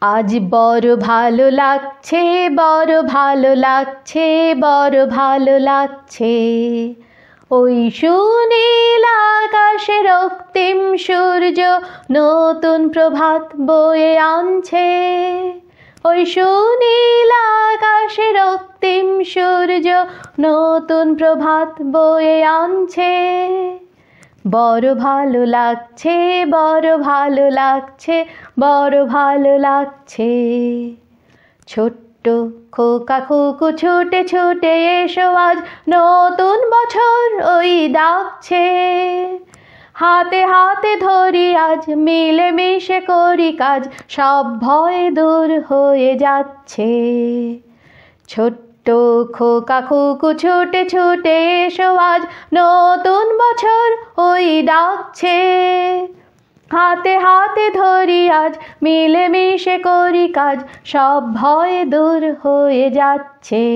আজ বড় ভালো লাগছে, বড় ভালো লাগছে, বড় ভালো লাগছে। ওই সুনীল আকাশে রক্তিম সূর্য নতুন প্রভাত বয়ে আনছে। ওই সুনীল আকাশে রক্তিম সূর্য নতুন প্রভাত বয়ে আনছে। বড় ভালো লাগছে, বড় ভালো লাগছে, বড় ভালো লাগছে। ছোট্ট খোকা খুকু ছুটে ছুটে এসো আজ, নতুন বছর ওই ডাকছে। হাতে হাতে ধরি আজ, মিলে মিশে করি কাজ, সব ভয় দূর হয়ে যাচ্ছে। ছোট্ট খোকা খুকু ছুটে ছুটে এসো আজ, নতুন বছর ওই ডাকছে। হাতে হাতে ধরি আজ, মিলে মিশে করি কাজ, সব ভয় দূর হয়ে যাচ্ছে।